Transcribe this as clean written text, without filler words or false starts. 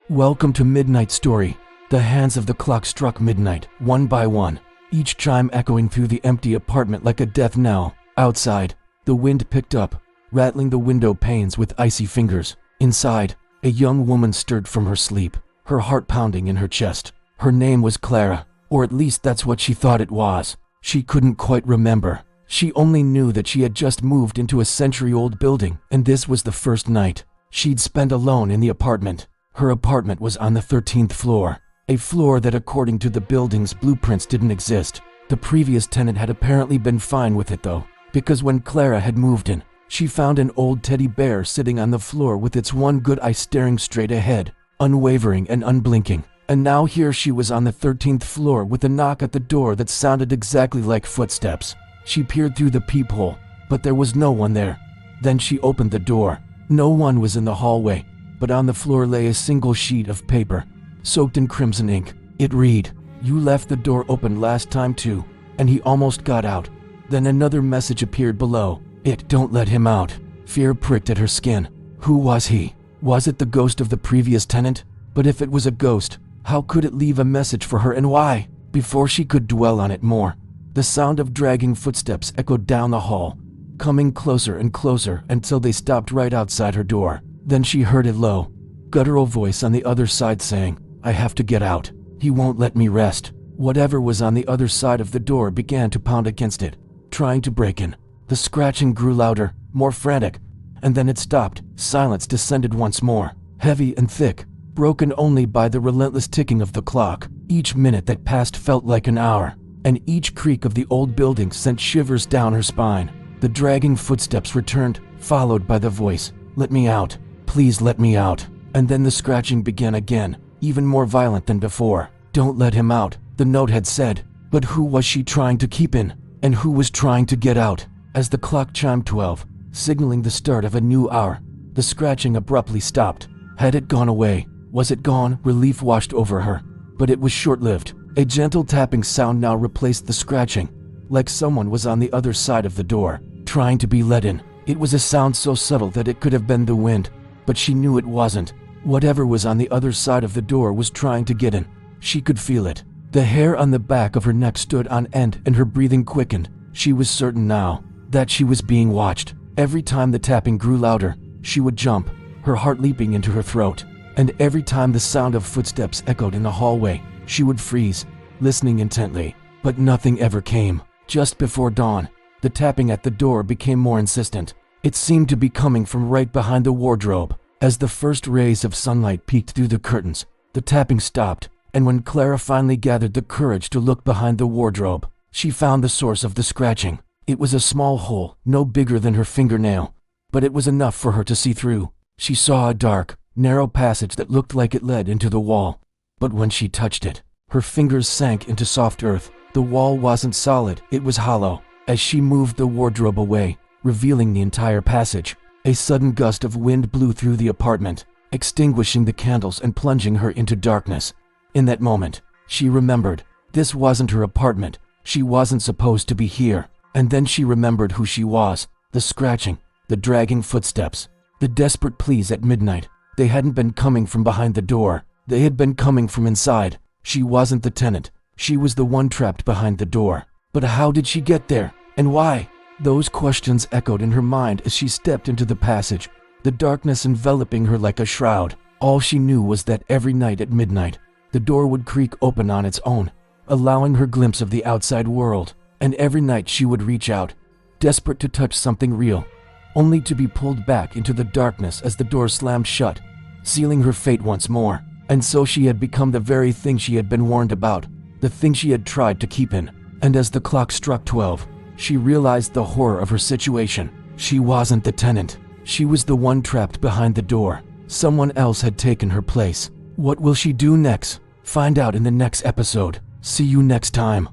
Welcome to Midnight Story. The hands of the clock struck midnight, one by one, each chime echoing through the empty apartment like a death knell. Outside, the wind picked up, rattling the window panes with icy fingers. Inside, a young woman stirred from her sleep, her heart pounding in her chest. Her name was Clara, or at least that's what she thought it was. She couldn't quite remember. She only knew that she had just moved into a century-old building, and this was the first night she'd spent alone in the apartment. Her apartment was on the 13th floor, a floor that according to the building's blueprints didn't exist. The previous tenant had apparently been fine with it though, because when Clara had moved in, she found an old teddy bear sitting on the floor with its one good eye staring straight ahead, unwavering and unblinking. And now here she was on the 13th floor with a knock at the door that sounded exactly like footsteps. She peered through the peephole, but there was no one there. Then she opened the door. No one was in the hallway, but on the floor lay a single sheet of paper, soaked in crimson ink. It read, "You left the door open last time too, and he almost got out." Then another message appeared below. Don't let him out." Fear pricked at her skin. Who was he? Was it the ghost of the previous tenant? But if it was a ghost, how could it leave a message for her and why? Before she could dwell on it more, the sound of dragging footsteps echoed down the hall, coming closer and closer until they stopped right outside her door. Then she heard a low, guttural voice on the other side saying, "I have to get out. He won't let me rest." Whatever was on the other side of the door began to pound against it, trying to break in. The scratching grew louder, more frantic, and then it stopped. Silence descended once more, heavy and thick, broken only by the relentless ticking of the clock. Each minute that passed felt like an hour, and each creak of the old building sent shivers down her spine. The dragging footsteps returned, followed by the voice, "Let me out. Please let me out." And then the scratching began again, even more violent than before. "Don't let him out," the note had said. But who was she trying to keep in? And who was trying to get out? As the clock chimed 12, signaling the start of a new hour, the scratching abruptly stopped. Had it gone away? Was it gone? Relief washed over her. But it was short-lived. A gentle tapping sound now replaced the scratching, like someone was on the other side of the door, trying to be let in. It was a sound so subtle that it could have been the wind, but she knew it wasn't. Whatever was on the other side of the door was trying to get in. She could feel it. The hair on the back of her neck stood on end and her breathing quickened. She was certain now that she was being watched. Every time the tapping grew louder, she would jump, her heart leaping into her throat. And every time the sound of footsteps echoed in the hallway, she would freeze, listening intently. But nothing ever came. Just before dawn, the tapping at the door became more insistent. It seemed to be coming from right behind the wardrobe. As the first rays of sunlight peeked through the curtains, the tapping stopped, and when Clara finally gathered the courage to look behind the wardrobe, she found the source of the scratching. It was a small hole, no bigger than her fingernail, but it was enough for her to see through. She saw a dark, narrow passage that looked like it led into the wall. But when she touched it, her fingers sank into soft earth. The wall wasn't solid, it was hollow. As she moved the wardrobe away, revealing the entire passage, a sudden gust of wind blew through the apartment, extinguishing the candles and plunging her into darkness. In that moment, she remembered, this wasn't her apartment. She wasn't supposed to be here. And then she remembered who she was. The scratching, the dragging footsteps, the desperate pleas at midnight. They hadn't been coming from behind the door. They had been coming from inside. She wasn't the tenant. She was the one trapped behind the door. But how did she get there? And why? Those questions echoed in her mind as she stepped into the passage, the darkness enveloping her like a shroud. All she knew was that every night at midnight, the door would creak open on its own, allowing her a glimpse of the outside world. And every night she would reach out, desperate to touch something real, only to be pulled back into the darkness as the door slammed shut, sealing her fate once more. And so she had become the very thing she had been warned about, the thing she had tried to keep in. And as the clock struck 12, she realized the horror of her situation. She wasn't the tenant. She was the one trapped behind the door. Someone else had taken her place. What will she do next? Find out in the next episode. See you next time.